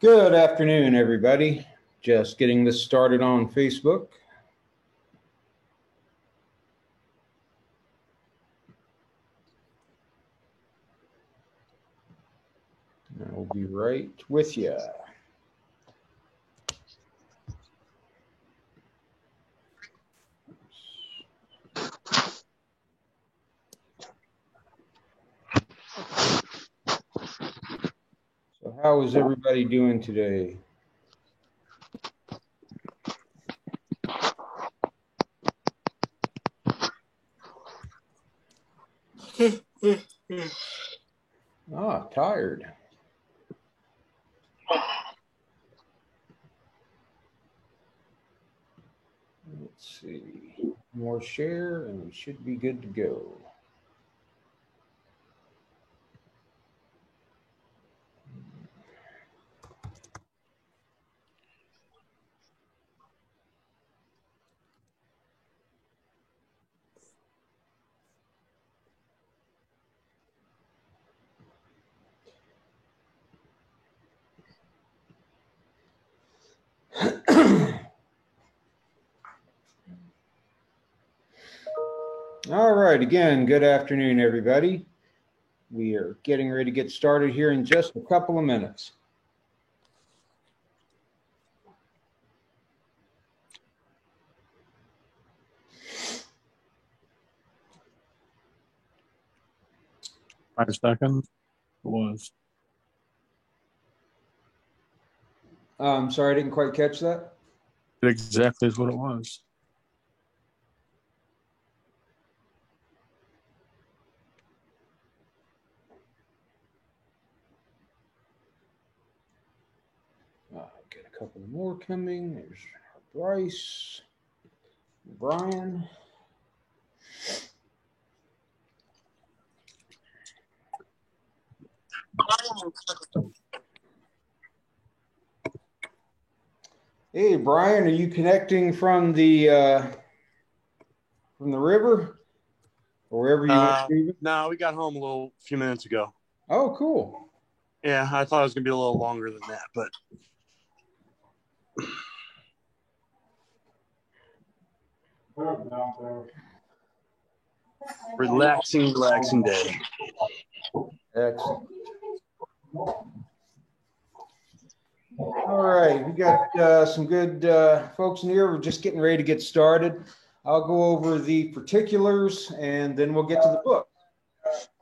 Good afternoon, everybody. Just getting this started on Facebook. I'll be right with you. So how is everybody doing today? Tired. Let's see. More share and we should be good to go. All right, again, good afternoon, everybody. We are getting ready to get started here in just a couple of minutes. Five seconds was. I'm sorry, I didn't quite catch that. It exactly is what it was. Get a couple more coming. There's Bryce, Brian. Hey, Brian, are you connecting from the river or wherever you went to? No, we got home a few minutes ago. Oh, cool. Yeah, I thought it was gonna be a little longer than that, but relaxing day. Excellent. All right, we got some good folks in here. We're just getting ready to get started. I'll go over the particulars and then we'll get to the book.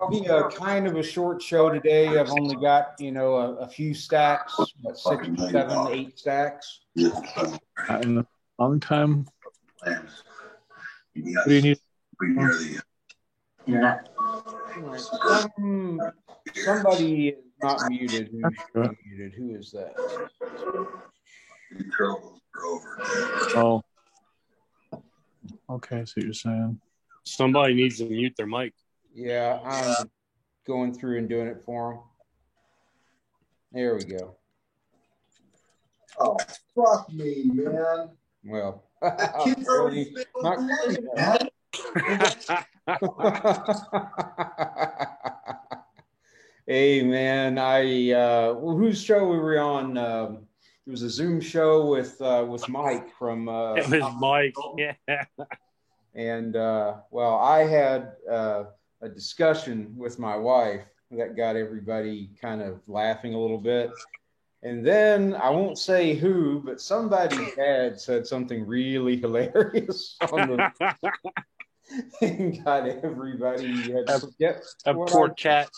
It'll be a kind of a short show today. I've only got, a few stacks, 6, 7, 8 stacks. In a long time. What do you need? Somebody is not muted. Who should be muted? Who is that? Oh. Okay, I see what you're saying. Somebody needs to mute their mic. Yeah, I'm going through and doing it for them. There we go. Oh, fuck me, man. Well, hey, man, whose show we were on? It was a Zoom show with Mike from. It was Mike, yeah. And well, I had a discussion with my wife that got everybody kind of laughing a little bit. And then I won't say who, but somebody had said something really hilarious on the and got everybody a poor cat.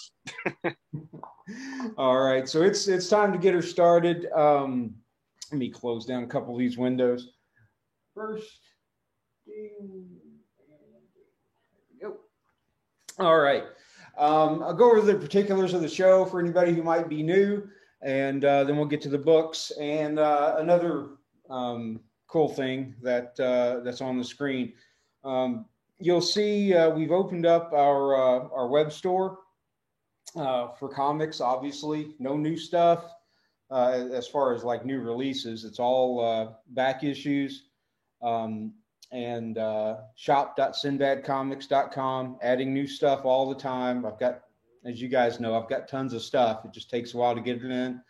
All right, so it's time to get her started. Let me close down a couple of these windows. First, there we go. All right, I'll go over the particulars of the show for anybody who might be new. And then we'll get to the books and another cool thing that's on the screen. You'll see we've opened up our web store for comics. Obviously, no new stuff as far as like new releases. It's all back issues and shop.sinbadcomics.com. Adding new stuff all the time. I've got, as you guys know, I've got tons of stuff. It just takes a while to get it in.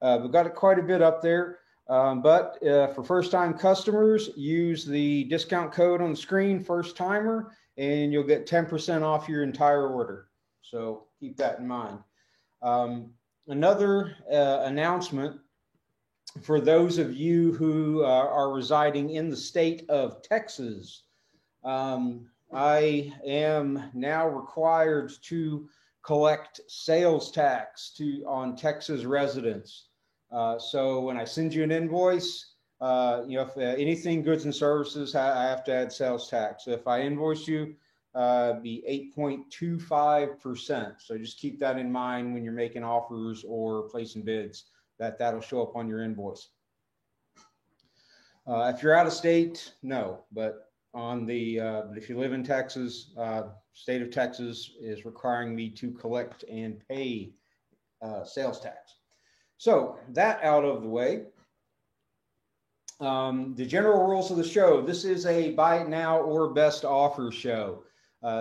We've got quite a bit up there. But for first-time customers, use the discount code on the screen, first timer, and you'll get 10% off your entire order. So keep that in mind. Another announcement for those of you who are residing in the state of Texas. I am now required to collect sales tax on Texas residents. So when I send you an invoice, if anything goods and services, I have to add sales tax. So if I invoice you, be 8.25%. So just keep that in mind when you're making offers or placing bids, that'll show up on your invoice. If you're out of state, no, but if you live in Texas, state of Texas is requiring me to collect and pay sales tax. So that out of the way, the general rules of the show. This is a buy it now or best offer show.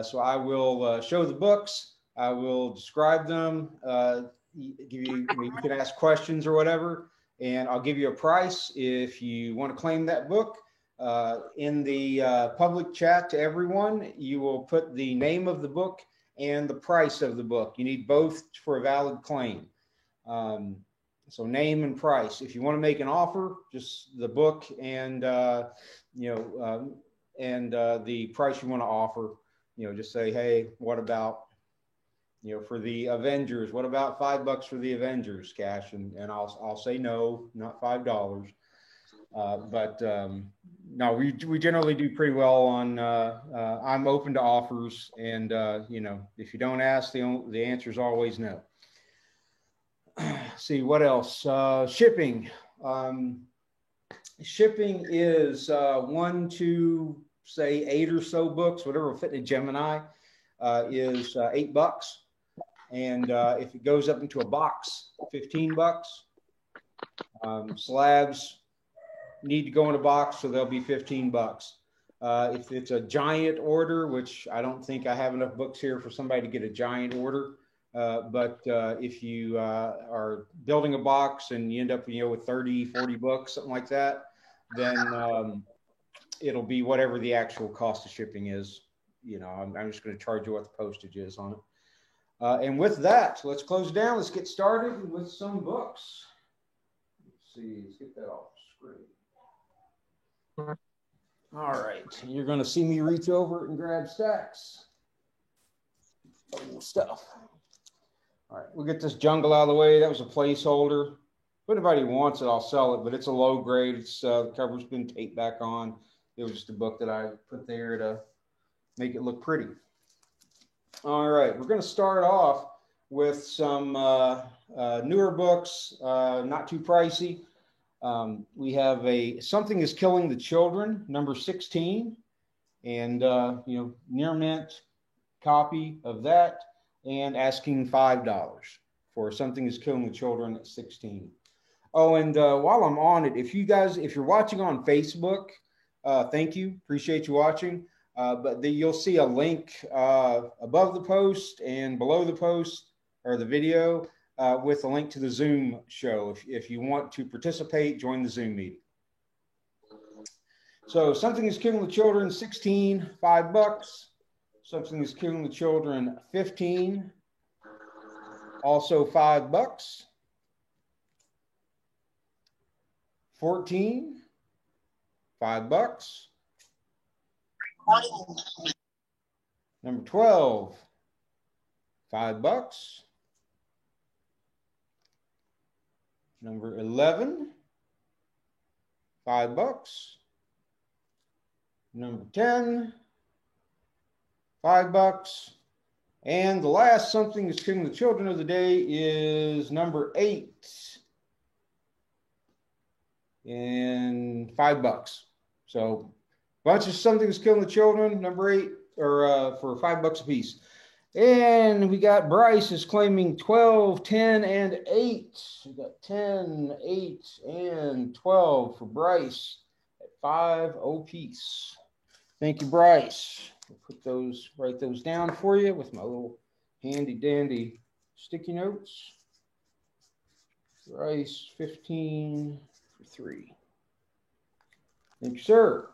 So I will show the books. I will describe them. You can ask questions or whatever, and I'll give you a price if you want to claim that book. In the public chat to everyone, you will put the name of the book and the price of the book. You need both for a valid claim. So name and price. If you want to make an offer, just the book and the price you want to offer. Just say, hey, what about, for the Avengers? What about $5 for the Avengers, Cash? And I'll say no, not $5. No, we generally do pretty well on. I'm open to offers, and if you don't ask, the answer is always no. See what else? Shipping. Shipping is 1 to say 8 or so books, whatever will fit in a Gemini, is $8. And if it goes up into a box, $15. Slabs need to go in a box, so they'll be $15. If it's a giant order, which I don't think I have enough books here for somebody to get a giant order, but if you are building a box and you end up with 30, 40 books, something like that, then it'll be whatever the actual cost of shipping is. I'm just going to charge you what the postage is on it. And with that, let's close down. Let's get started with some books. Let's see, let's get that off the screen. All right, you're going to see me reach over and grab stacks of stuff. All right, we'll get this jungle out of the way. That was a placeholder. If anybody wants it, I'll sell it, but it's a low grade. It's the cover's been taped back on. It was just a book that I put there to make it look pretty. All right, we're going to start off with some newer books, not too pricey. We have Something is Killing the Children, number 16, and near mint copy of that, and asking $5 for Something is Killing the Children at 16. Oh, and while I'm on it, if you're watching on Facebook, thank you, appreciate you watching. But you'll see a link above the post and below the post or the video with a link to the Zoom show. If you want to participate, join the Zoom meeting. So Something is Killing the Children, 16, $5. Something is Killing the Children, 15, also $5. 14, $5. Number 12, $5. Number 11, $5. Number 10, $5. And the last Something is Killing the Children of the day is number 8 and $5. So bunch of Something is Killing the Children, number 8, or for $5 a piece. And we got Bryce is claiming 12, 10, and 8. We got 10, 8, and 12 for Bryce at $5 a piece. Thank you, Bryce. I'll write those down for you with my little handy dandy sticky notes. Rice, 15 for 3. Thank you, sir.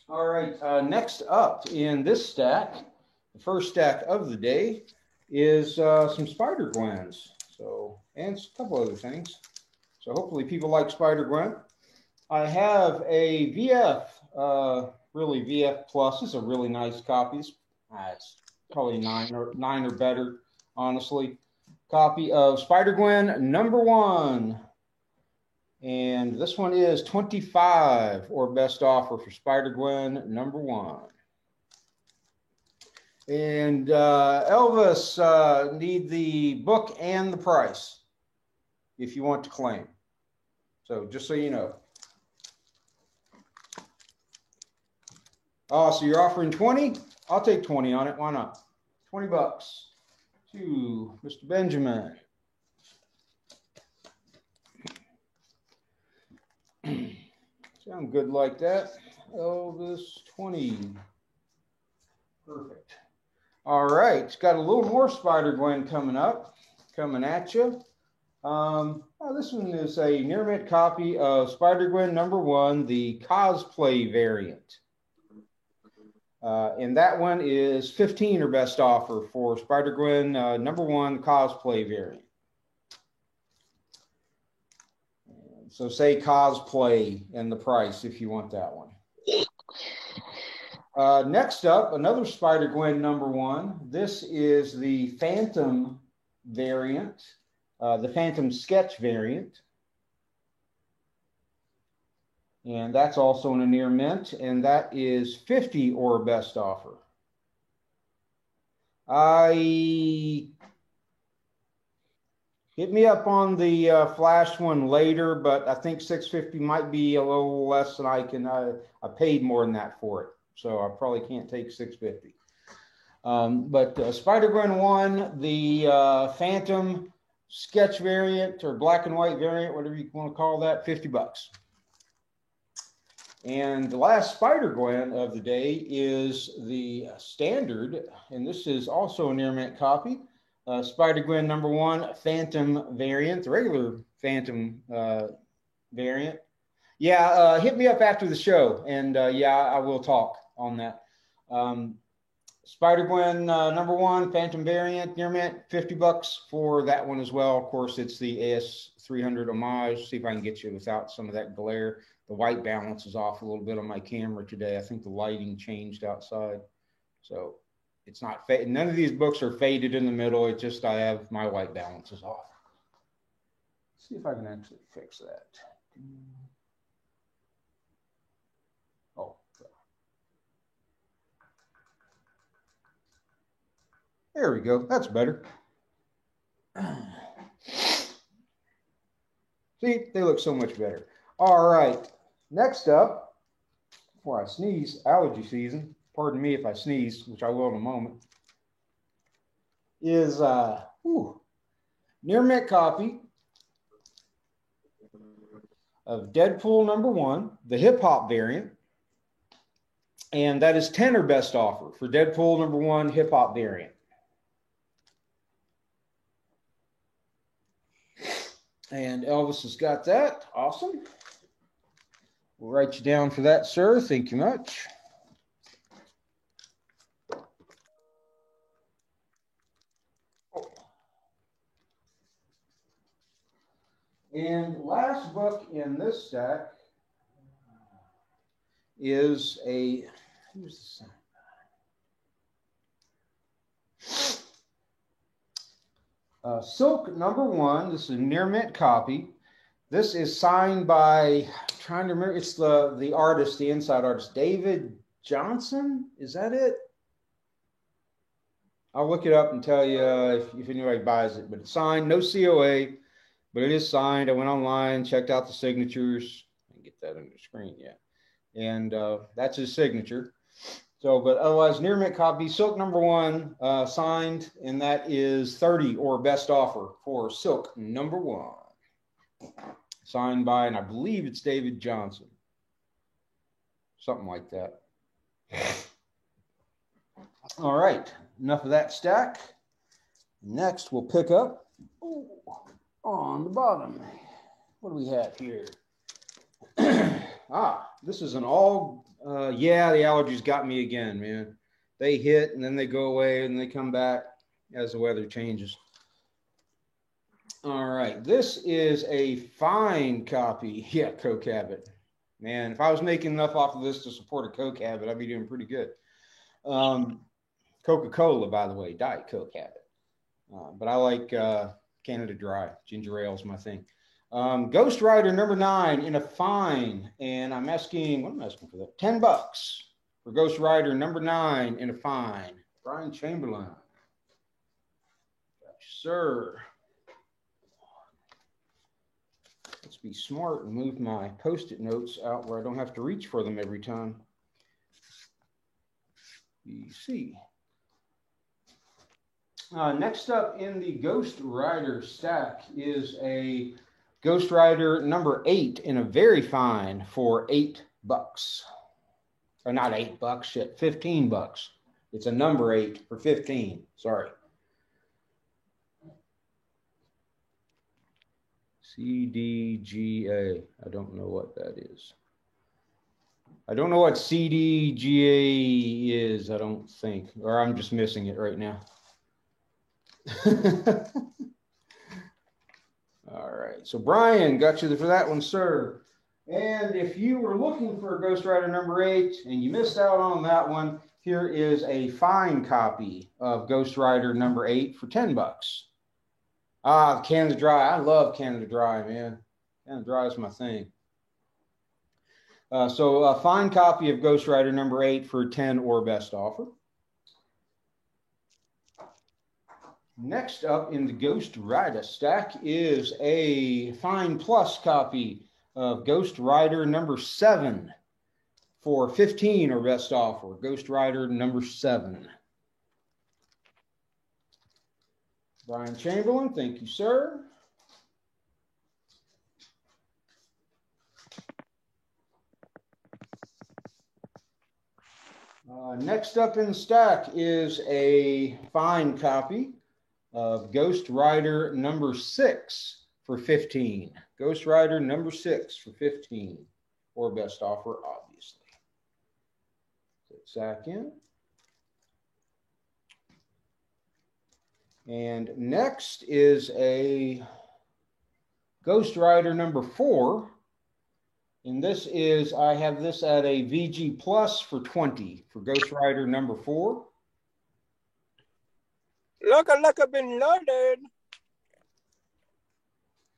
All right, next up in this stack, the first stack of the day, is some Spider-Gwens. So, and a couple other things. So hopefully people like Spider-Gwen. I have a VF, really VF Plus. It's a really nice copy. It's probably 9 or better, honestly. Copy of Spider-Gwen #1. And this one is 25 or best offer for Spider-Gwen #1. And Elvis, need the book and the price if you want to claim. So just so you know. Oh, so you're offering 20? I'll take 20 on it. Why not? $20 to Mr. Benjamin. Sound good like that. Elvis 20. Perfect. All right. It's got a little more Spider-Gwen coming at you. This one is a near mint copy of Spider-Gwen #1, the cosplay variant. And that one is 15 or best offer for Spider-Gwen #1 cosplay variant. So say cosplay and the price if you want that one. Next up, another Spider-Gwen #1. This is the Phantom variant, the Phantom sketch variant. And that's also in a near mint, and that is 50 or best offer. Hit me up on the flash one later, but I think 650 might be a little less than I paid more than that for it. So I probably can't take 650. But Spider-Gwen 1, the Phantom sketch variant or black and white variant, whatever you want to call that, $50. And the last Spider-Gwen of the day is the standard, and this is also a near mint copy. Spider-Gwen #1 Phantom variant, the regular Phantom variant. Yeah, hit me up after the show, and yeah, I will talk on that. Spider-Gwen #1 Phantom variant, near mint, $50 for that one as well. Of course, it's the AS300 homage. See if I can get you without some of that glare. The white balance is off a little bit on my camera today. I think the lighting changed outside, so it's not faded. None of these books are faded in the middle. It's just I have my white balance is off. Let's see if I can actually fix that. Oh, there we go. That's better. See, they look so much better. All right. Next up, before I sneeze, allergy season. Pardon me if I sneeze, which I will in a moment. Is near mint copy of Deadpool #1, the hip hop variant. And that is 10 or best offer for Deadpool #1 hip hop variant. And Elvis has got that. Awesome. We'll write you down for that, sir. Thank you much. And last book in this stack is a, who's this? Silk #1. This is a near mint copy. This is signed by, I'm trying to remember, it's the artist, the inside artist, David Johnson. Is that it? I'll look it up and tell you if anybody buys it. But it's signed, no COA, but it is signed. I went online, checked out the signatures. I can get that on the screen, yeah. And that's his signature. So, but otherwise, near mint copy, Silk #1, signed, and that is 30 or best offer for Silk #1. Signed by, and I believe it's David Johnson. Something like that. All right, enough of that stack. Next, we'll pick up on the bottom. What do we have here? This is an all, yeah, the allergies got me again, man. They hit and then they go away and they come back as the weather changes. All right, this is a fine copy. Yeah, Coke Habit. Man, if I was making enough off of this to support a Coke Habit, I'd be doing pretty good. Coca-Cola, by the way, Diet Coke Habit. But I like Canada Dry. Ginger ale is my thing. Ghost Rider number 9 in a fine. And I'm asking, what am I asking for that? $10 for Ghost Rider number 9 in a fine. Brian Chamberlain. Sir. Let's be smart and move my Post-it notes out where I don't have to reach for them every time. BC. Next up in the Ghost Rider stack is a Ghost Rider number 8 in a very fine for $8. Or not $8, shit, $15. It's a number 8 for 15. Sorry. CDGA. I don't know what that is. I don't know what CDGA is, I don't think. Or I'm just missing it right now. All right. So Brian got you for that one, sir. And if you were looking for Ghost Rider number 8 and you missed out on that one, here is a fine copy of Ghost Rider number 8 for $10. Canada Dry. I love Canada Dry, man. Canada Dry is my thing. So a fine copy of Ghost Rider number 8 for 10 or best offer. Next up in the Ghost Rider stack is a fine plus copy of Ghost Rider number 7 for 15 or best offer. Ghost Rider number 7. Brian Chamberlain, thank you, sir. Next up in stack is a fine copy of Ghost Rider number 6 for 15. Ghost Rider number 6 for 15 or best offer, obviously. Put Zach in. And next is a Ghost Rider number 4. And this is, I have this at a VG Plus for 20 for Ghost Rider number 4. Looka been loaded.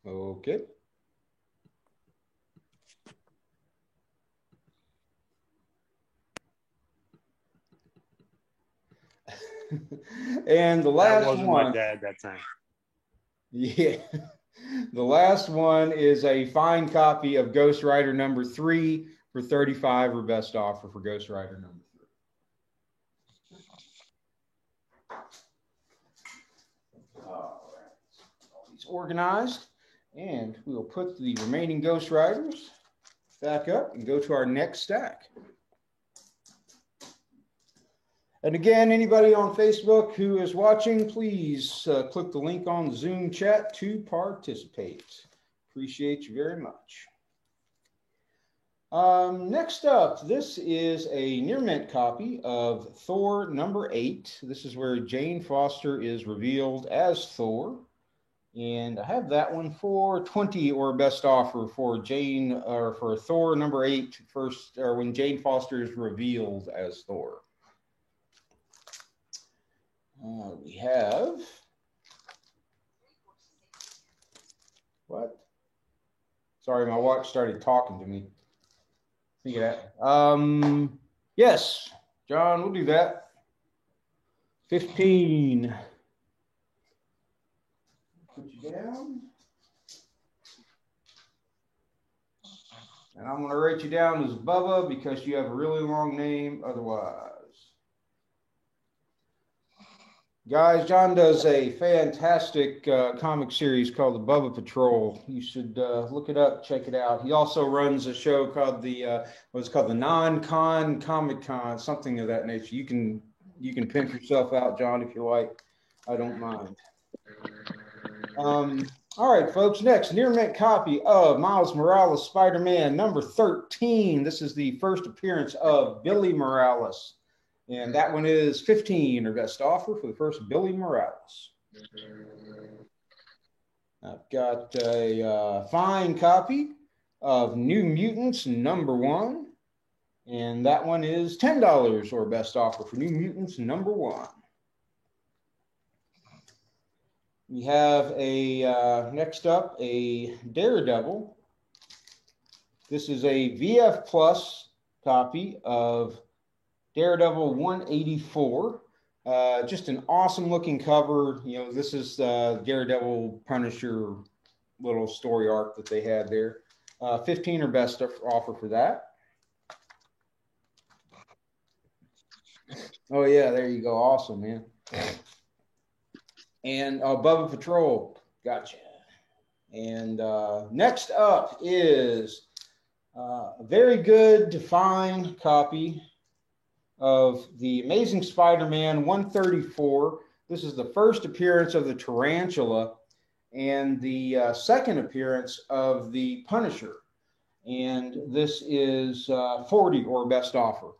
Okay. And the last that wasn't one. My dad that time. Yeah. The last one is a fine copy of Ghost Rider number 3 for 35 or best offer for Ghost Rider number 3. All right. All these organized, and we will put the remaining Ghost Riders back up and go to our next stack. And again, anybody on Facebook who is watching, please click the link on the Zoom chat to participate. Appreciate you very much. Next up, this is a near mint copy of Thor number 8. This is where Jane Foster is revealed as Thor. And I have that one for 20 or best offer for Jane, or for Thor number 8 first, or when Jane Foster is revealed as Thor. We have, what? Sorry, my watch started talking to me. See that? Yes, John, we'll do that. 15. Put you down. And I'm going to write you down as Bubba because you have a really long name otherwise. Guys, John does a fantastic comic series called the Bubba Patrol. You should look it up, check it out. He also runs a show called the what's called the Non-Con Comic Con, something of that nature. You can pimp yourself out, John, if you like. I don't mind. All right, folks. Next, near mint copy of Miles Morales Spider-Man number 13. This is the first appearance of Billy Morales. And that one is 15, or best offer for the first Billy Morales. I've got a fine copy of New Mutants number 1. And that one is $10, or best offer for New Mutants number 1. We have next up, a Daredevil. This is a VF Plus copy of Daredevil 184. Just an awesome looking cover. You know, this is Daredevil Punisher little story arc that they had there. 15 or best offer for that. Oh yeah, there you go. Awesome, man. And Bubba Patrol, gotcha. And next up is a very good defined copy of the Amazing Spider-Man 134. This is the first appearance of the Tarantula and the second appearance of the Punisher. And this is 40 or best offer.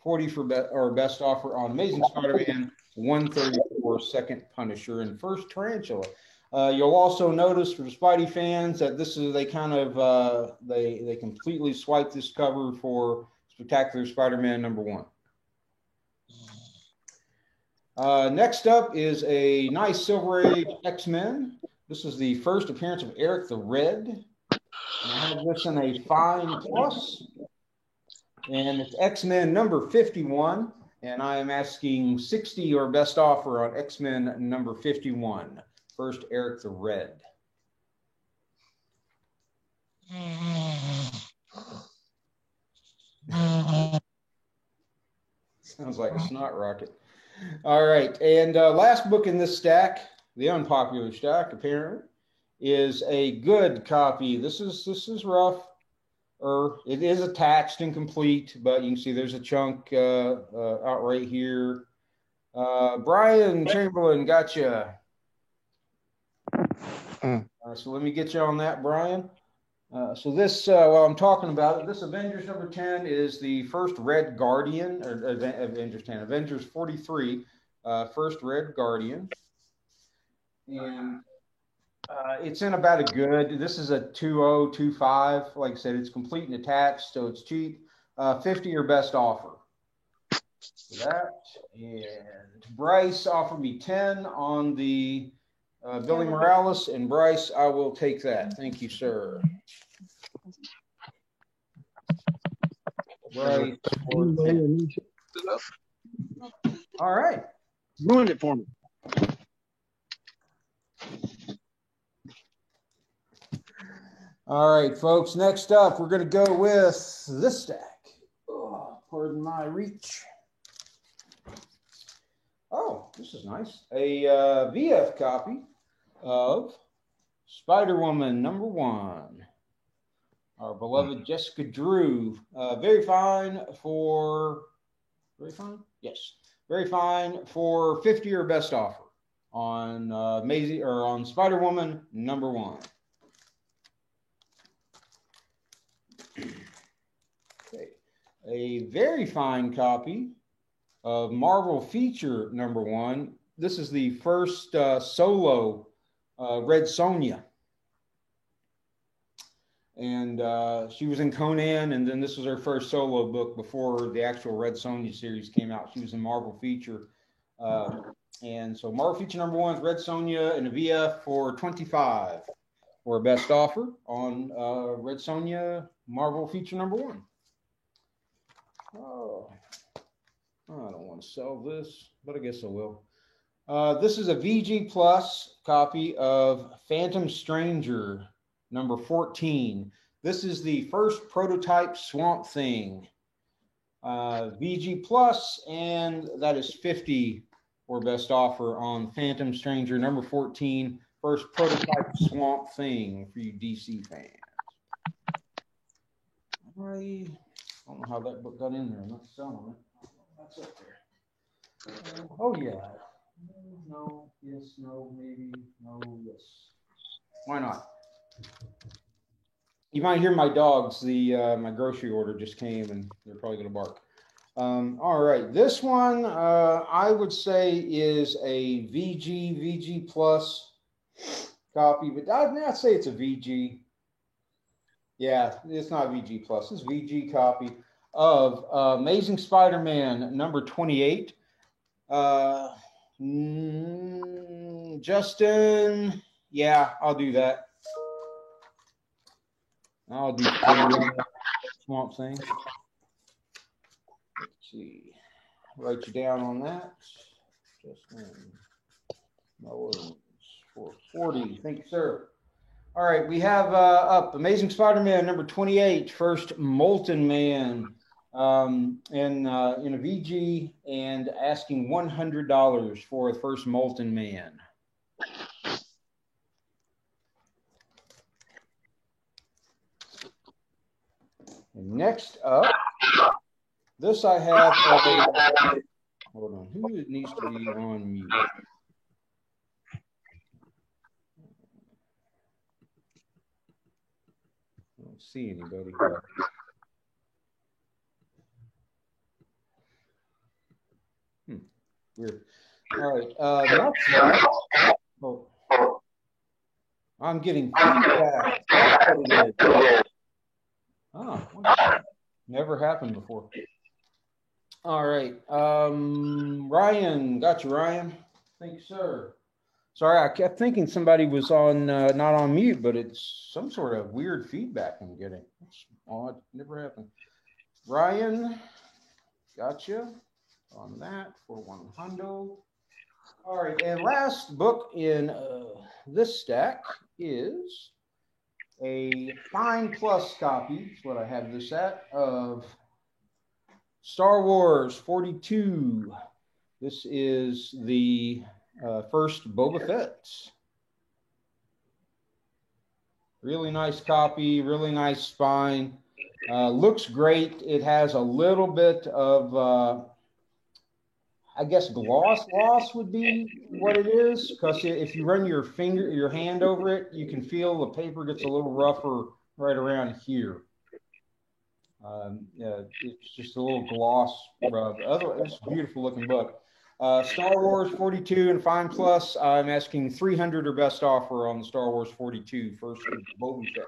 40 for or best offer on Amazing Spider-Man 134, second Punisher, and first Tarantula. You'll also notice for the Spidey fans that this is, they kind of they completely swiped this cover for Spectacular Spider-Man number 1. Next up is a nice Silver Age X-Men. This is the first appearance of Eric the Red. And I have this in a fine plus. And it's X-Men number 51. And I am asking 60 or best offer on X-Men number 51. First, Eric the Red. Sounds like a snot rocket. All right. And last book in this stack, the unpopular stack, apparently, is a good copy. This is rough. It is attached and complete, but you can see there's a chunk out right here. Brian Chamberlain, gotcha. So let me get you on that, Brian. So this, while I'm talking about it, this Avengers number 10 is the first Red Guardian, or Avengers 10, Avengers 43, first Red Guardian. And it's in about a good, this is a 2025. Like I said, it's complete and attached, so it's cheap. 50 or best offer. For that. And Bryce offered me 10 on the Billy Morales, and Bryce, I will take that. Thank you, sir. Bryce, all right. Ruined it for me. All right, folks. Next up, we're going to go with this stack. Oh, pardon my reach. Oh, this is nice. A VF copy of Spider-Woman number 1. Our beloved Jessica Drew. Very fine for, very fine? Yes. Very fine for 50 or best offer on Maisie, or on Spider-Woman number 1. Okay. A very fine copy of Marvel Feature number 1. This is the first solo Red Sonja. And she was in Conan, and then this was her first solo book before the actual Red Sonja series came out. She was in Marvel Feature. And so Marvel Feature number 1 is Red Sonja in a VF for 25 for best offer on Red Sonja Marvel Feature number 1. Oh, I don't want to sell this, but I guess I will. This is a VG Plus copy of Phantom Stranger number 14. This is the first prototype Swamp Thing. VG Plus, and that is 50 or best offer on Phantom Stranger number 14. First prototype Swamp Thing for you DC fans. I don't know how that book got in there. I'm not selling it. That's up there. Oh, yeah. No, yes, no, maybe, no, yes. Why not? You might hear my dogs. My grocery order just came, and they're probably going to bark. All right, this one I would say is a VG Plus copy, but I'd not say it's a VG. Yeah, it's not VG Plus. It's VG copy of Amazing Spider-Man number 28. Justin, yeah, I'll do that. I'll do Swamp Thing. Let's see. Write you down on that. Justin Mullins, 440. Thank you, sir. All right, we have up Amazing Spider-Man number 28, first Molten Man, in a VG, and asking $100 for the first Molten Man. And next up, this I have. Hold on, who needs to be on mute? I don't see anybody. Weird. All right. Next up, oh, I'm getting feedback. Oh, never happened before. All right. Ryan, got you, Ryan. Thank you, sir. Sorry, I kept thinking somebody was on not on mute, but it's some sort of weird feedback I'm getting. It's odd. Never happened. Ryan, gotcha on that for $100. All right, and last book in this stack is a Fine Plus copy. That's what I have this at, of Star Wars 42. This is the first Boba Fett. Really nice copy, really nice spine. Looks great. It has a little bit of, I guess, gloss loss would be what it is, because if you run your hand over it, you can feel the paper gets a little rougher right around here. It's just a little gloss rub. Otherwise, it's a beautiful looking book. Star Wars 42 and Fine Plus. I'm asking $300 or best offer on the Star Wars 42 first Boba Fett.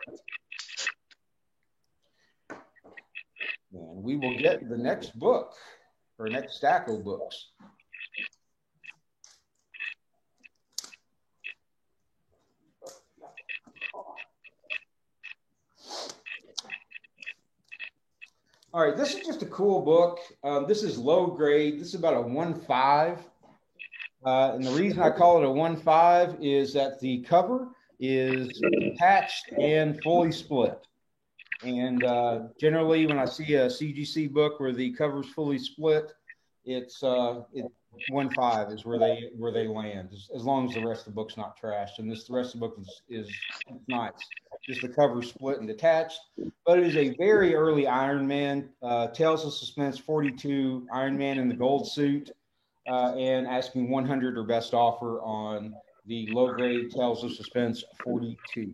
And we will get the next book, or next stack of books. All right, this is just a cool book. This is low grade. This is about a 1.5. And the reason I call it a 1.5 is that the cover is attached and fully split. And generally, when I see a CGC book where the cover's fully split, it's 1.5 is where they land, as long as the rest of the book's not trashed. And the rest of the book is nice. Just the cover split and detached. But it is a very early Iron Man, Tales of Suspense 42, Iron Man in the gold suit, and asking $100 or best offer on the low grade Tales of Suspense 42.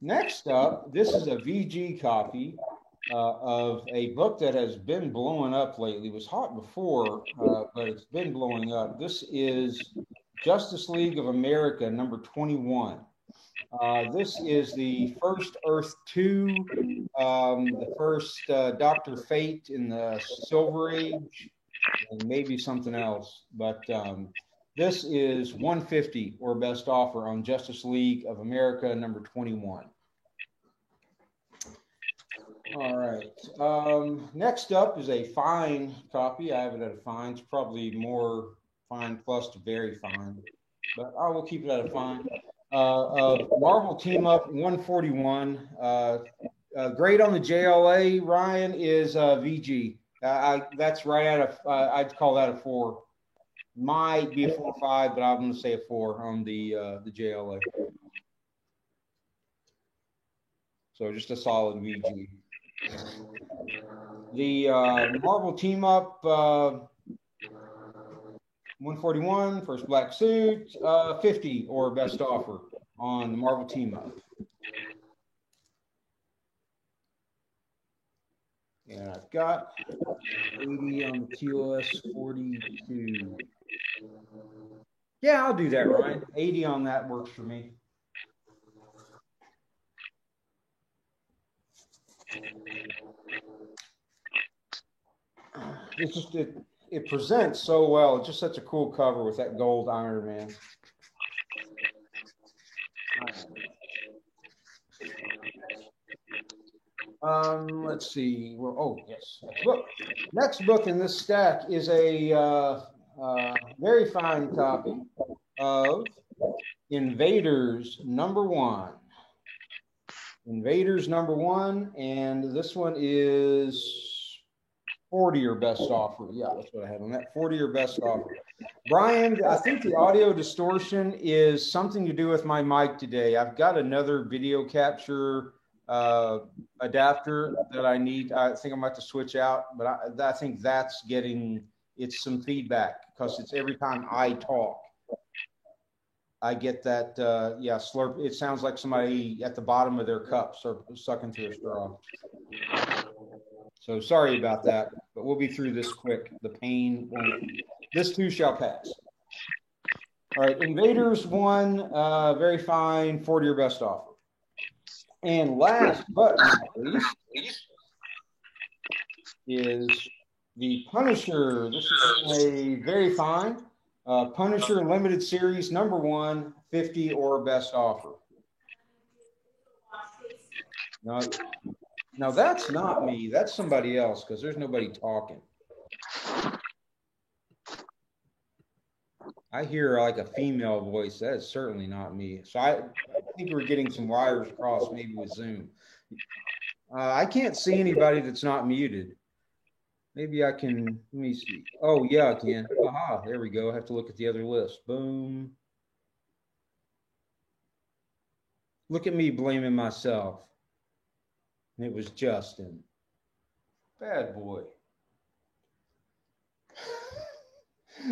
Next up, this is a VG copy of a book that has been blowing up lately. It was hot before, but it's been blowing up. This is Justice League of America, number 21. This is the first Earth 2, the first Dr. Fate in the Silver Age, and maybe something else. But this is $150 or best offer on Justice League of America, number 21. All right. Next up is a Fine copy. I have it at a Fine. It's probably more Fine Plus to very fine, but I will keep it at a Fine. Marvel Team Up 141. Grade on the JLA, Ryan, is VG. That's right at a, I'd call that a 4. Might be a 4 or 5, but I'm going to say a 4 on the JLA. So just a solid VG. The Marvel Team Up 141, first black suit, 50 or best offer on the Marvel Team Up. And I've got 80 on the TOS 42. Yeah, I'll do that, Ryan. 80 on that works for me. It's just it presents so well. It's just such a cool cover with that gold Iron Man. Let's see. Well, oh yes, next book in this stack is a very fine copy of Invaders #1. Invaders #1, and this one is 40 or best offer. Yeah, that's what I had on that. 40 or best offer. Brian, I think the audio distortion is something to do with my mic today. I've got another video capture adapter that I need. I think I'm about to switch out, but I think that's getting it's some feedback because it's every time I talk, I get that slurp. It sounds like somebody at the bottom of their cups are sucking through a straw. So sorry about that, but we'll be through this quick. The pain won't. This too shall pass. All right, Invaders 1, very fine, 40 or best offer. And last but not least is the Punisher. This is a very fine Punisher Limited Series #1, 50 or best offer. Now that's not me. That's somebody else because there's nobody talking. I hear like a female voice. That is certainly not me. So I think we're getting some wires crossed maybe with Zoom. I can't see anybody that's not muted. Maybe I can, let me see. Oh, yeah, I can. Aha, there we go. I have to look at the other list. Boom. Look at me blaming myself. And it was Justin. Bad boy.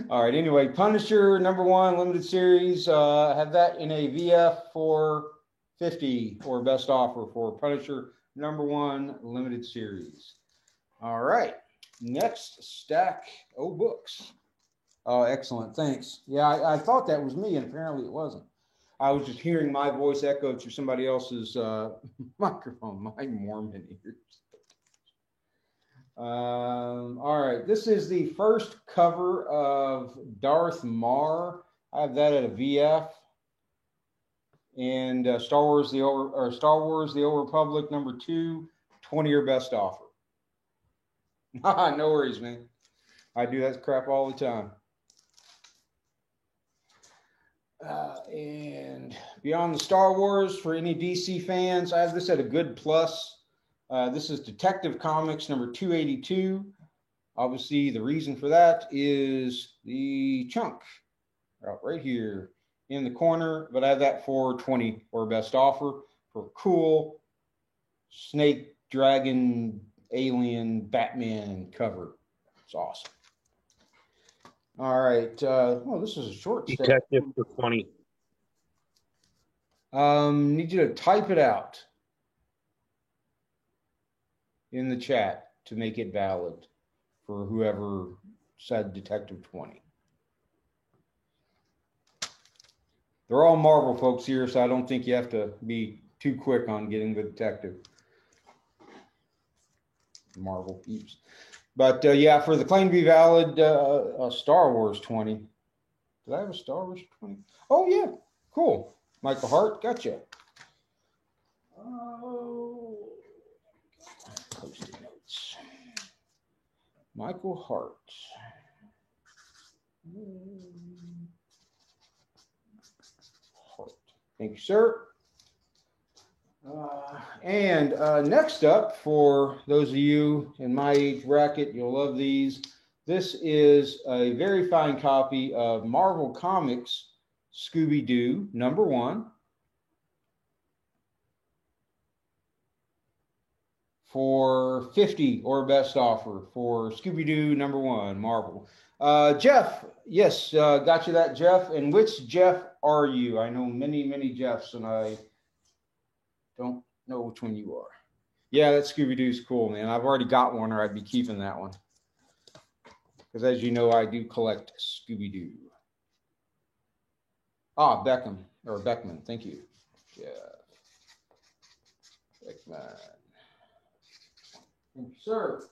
All right, anyway, Punisher #1 Limited Series. I have that in a VF for 50 or best offer for Punisher #1 Limited Series. All right, next stack of books. Oh, excellent, thanks. Yeah, I thought that was me, and apparently it wasn't. I was just hearing my voice echoed through somebody else's microphone, my Mormon ears. All right, this is the first cover of Darth Marr. I have that at a VF. And Star Wars: The Old Republic #2, 20 or best offer. No worries, man. I do that crap all the time. And Beyond the Star Wars, for any DC fans, I have this at a good plus. This is Detective Comics #282. Obviously, the reason for that is the chunk right here in the corner, but I have that for 20 or best offer for cool snake, dragon, alien, Batman cover. It's awesome. All right. Well, this is a short Detective for 20. Need you to type it out in the chat to make it valid for whoever said Detective 20. They're all Marvel folks here, so I don't think you have to be too quick on getting the Detective. Marvel peeps. But yeah, for the claim to be valid, Star Wars 20. Did I have a Star Wars 20? Oh, yeah. Cool. Michael Hart, gotcha. Oh, Post-it notes. Michael Hart. Hart. Thank you, sir. And next up, for those of you in my age bracket, you'll love these. This is a very fine copy of Marvel Comics Scooby-Doo #1 for 50 or best offer for Scooby-Doo #1 Marvel. Jeff, yes, got you that, Jeff. And which Jeff are you? I know many, many Jeffs, and I don't know which one you are. Yeah, that Scooby-Doo's cool, man. I've already got one, or I'd be keeping that one. Because as you know, I do collect Scooby-Doo. Ah, Beckman, thank you. Jeff Beckman. Thank you, sir.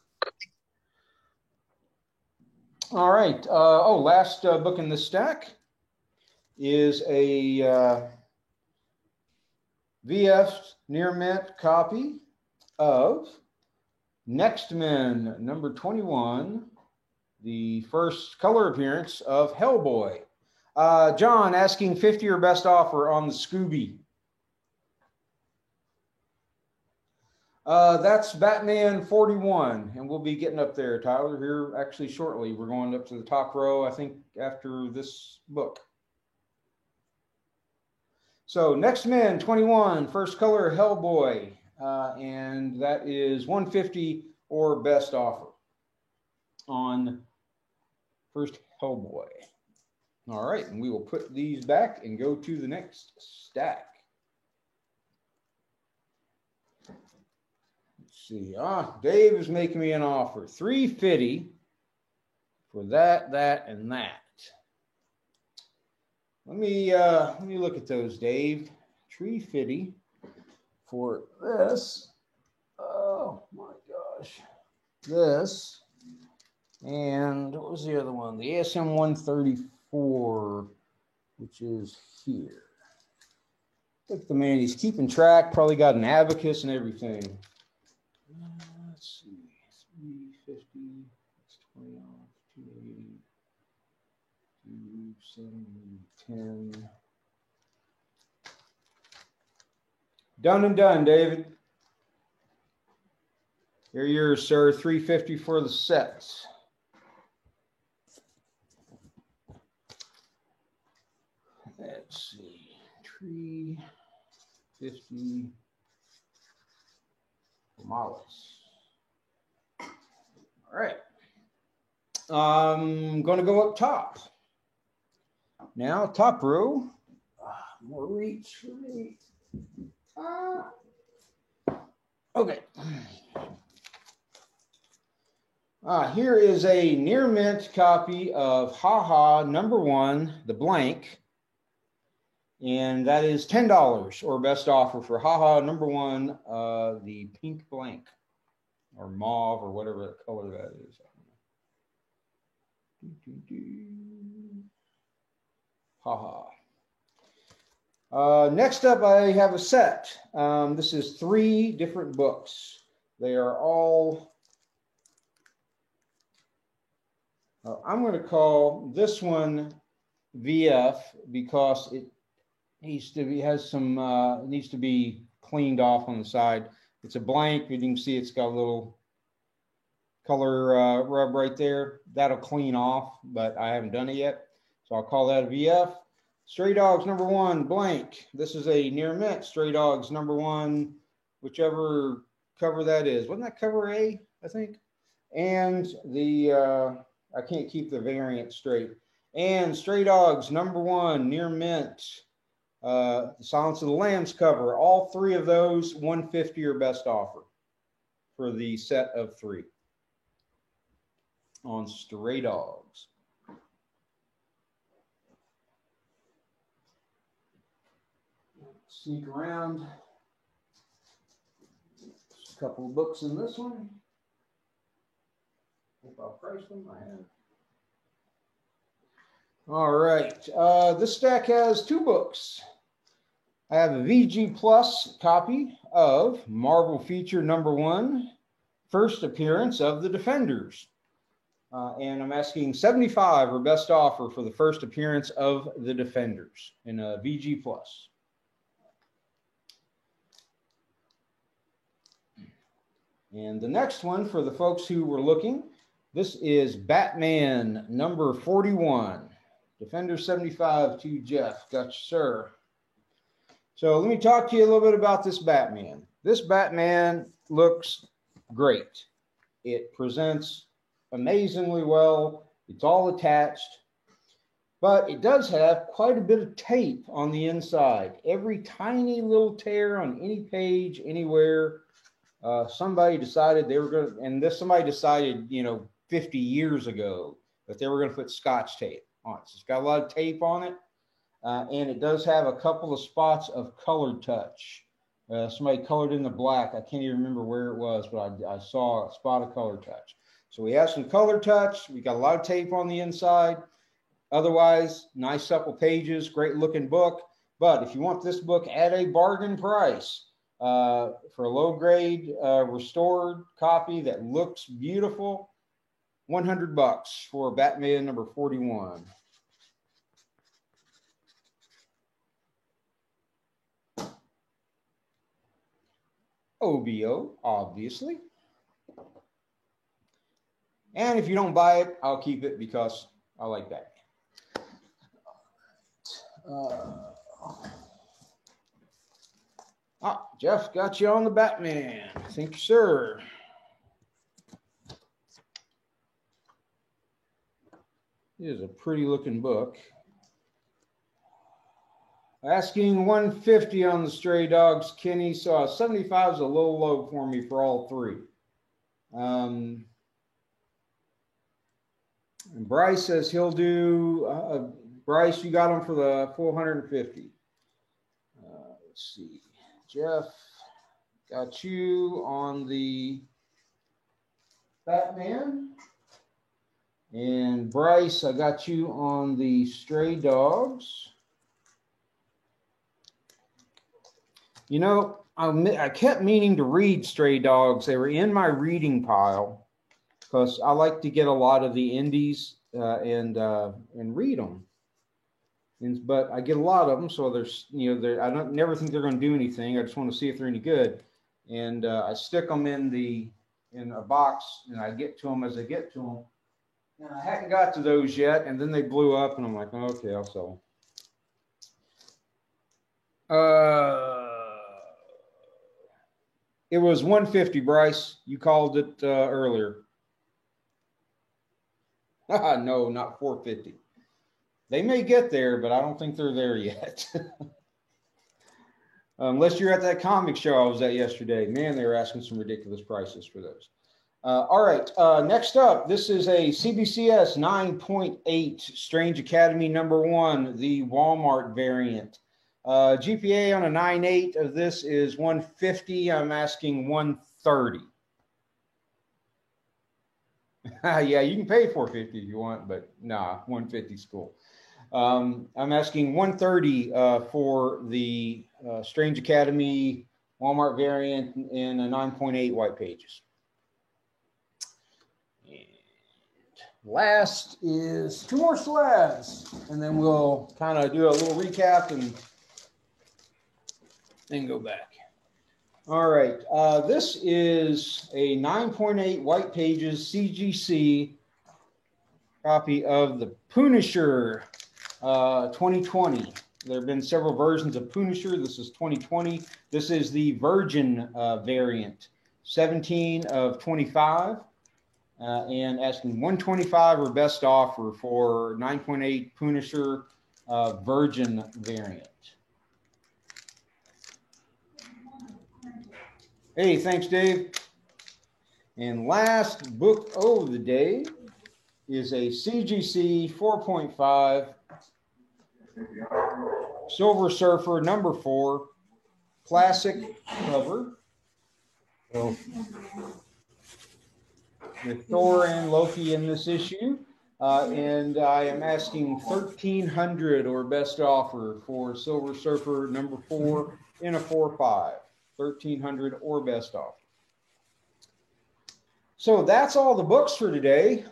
All right. Last book in the stack is a VF near mint copy of Next Men, number 21, the first color appearance of Hellboy. John asking 50 or best offer on the Scooby. That's Batman 41, and we'll be getting up there, Tyler, here actually shortly. We're going up to the top row, I think, after this book. So Next Men 21, first color Hellboy, and that is 150 or best offer on first Hellboy. All right, and we will put these back and go to the next stack. See, Dave is making me an offer. $350 for that, and that. Let me look at those, Dave. $350 for this. Oh my gosh. This. And what was the other one? The ASM 134, which is here. Look at the man, he's keeping track, probably got an abacus and everything. Let's see, 350, that's 20 off, 280, 270, 10. Done and done, David. Here yours, sir, 350 for the sets. Let's see, 350. Mollis. All right. I'm going to go up top. Now, top row. More reach for me. Okay. Here is a near mint copy of Ha Ha #1, the blank. And that is $10 or best offer for Ha Ha #1, the pink blank or mauve or whatever color that is. Ha Ha. Next up, I have a set. This is 3 different books. They are all, I'm going to call this one VF because it needs to be, needs to be cleaned off on the side. It's a blank, but you can see it's got a little color rub right there. That'll clean off, but I haven't done it yet. So I'll call that a VF. Stray Dogs #1, blank. This is a near mint. Stray Dogs #1, whichever cover that is. Wasn't that cover A, I think? And the, I can't keep the variant straight. And Stray Dogs #1, near mint. Silence of the Lambs cover. All 3 of those, 150 or best offer for the set of 3 on Stray Dogs. Sneak around. Just a couple of books in this one. Hope I'll price them. I have. All right. This stack has 2 books. I have a VG Plus copy of Marvel Feature #1, first appearance of the Defenders. And I'm asking $75 or best offer for the first appearance of the Defenders in a VG Plus. And the next one, for the folks who were looking, this is Batman #41. Defender 75 to Jeff. Gotcha, sir. So let me talk to you a little bit about this Batman. This Batman looks great. It presents amazingly well. It's all attached, but it does have quite a bit of tape on the inside. Every tiny little tear on any page, anywhere. Somebody decided they were going to, and this somebody decided, 50 years ago that they were going to put Scotch tape on it. So it's got a lot of tape on it, and it does have a couple of spots of colored touch. Somebody colored in the black. I can't even remember where it was, but I saw a spot of color touch. So we have some color touch. We got a lot of tape on the inside. Otherwise, nice supple pages, great looking book. But if you want this book at a bargain price, for a low grade restored copy that looks beautiful, $100 for Batman number 41. OBO, obviously. And if you don't buy it, I'll keep it because I like Batman. Jeff got you on the Batman. Thank you, sir. It is a pretty looking book. Asking 150 on the Stray Dogs, Kenny. So 75 is a little low for me for all three. And Bryce says he'll do, Bryce, you got him for the full 150. Let's see. Jeff, got you on the Batman. And Bryce, I got you on the Stray Dogs. I kept meaning to read Stray Dogs. They were in my reading pile because I like to get a lot of the indies and read them. But I get a lot of them, so there's, I don't never think they're going to do anything. I just want to see if they're any good, and I stick them in a box, and I get to them as I get to them. And I hadn't got to those yet, and then they blew up, and I'm like, oh, okay, I'll sell them. It was 150, Bryce. You called it earlier. No, not 450. They may get there, but I don't think they're there yet. Unless you're at that comic show I was at yesterday. Man, they were asking some ridiculous prices for those. All right, next up, this is a CBCS 9.8 Strange Academy #1, the Walmart variant. GPA on a 9.8 of this is 150. I'm asking 130. Yeah, you can pay 450 if you want, but nah, 150 is cool. I'm asking 130 for the Strange Academy Walmart variant in a 9.8 white pages. And last is two more slabs, and then we'll kind of do a little recap and then go back. All right, this is a 9.8 white pages CGC copy of the Punisher 2020. There have been several versions of Punisher. This is 2020. This is the Virgin variant, 17 of 25, and asking 125 or best offer for 9.8 Punisher Virgin variant. Hey, thanks, Dave. And last book of the day is a CGC 4.5 Silver Surfer #4 classic cover with Thor and Loki in this issue. And I am asking 1,300 or best offer for Silver Surfer #4 in a 4.5. 1,300 or best offer. So that's all the books for today.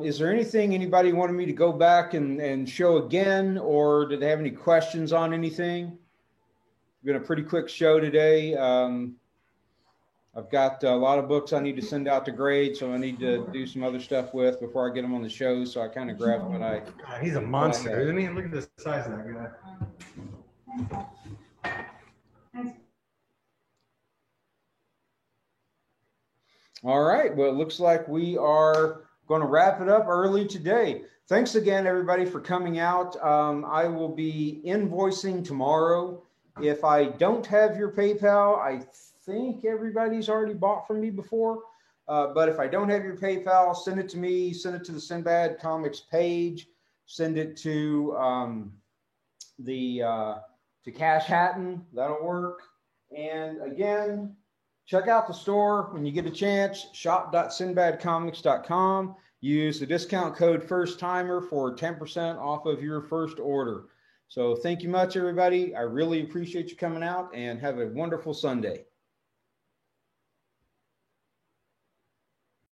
Is there anything anybody wanted me to go back and show again, or did they have any questions on anything? It's been a pretty quick show today. I've got a lot of books I need to send out to grade, so I need to do some other stuff with before I get them on the show. So I kind of grabbed what I. God, he's a monster, isn't he? Look at the size of that guy. All right. Well, it looks like we are going to wrap it up early today. Thanks again, everybody, for coming out. I will be invoicing tomorrow. If I don't have your PayPal, I think everybody's already bought from me before. But if I don't have your PayPal, send it to me. Send it to the Sinbad Comics page. Send it to to Cash Hatton. That'll work. And again, check out the store when you get a chance. Shop.sinbadcomics.com. Use the discount code First Timer for 10% off of your first order. So thank you much, everybody. I really appreciate you coming out, and have a wonderful Sunday.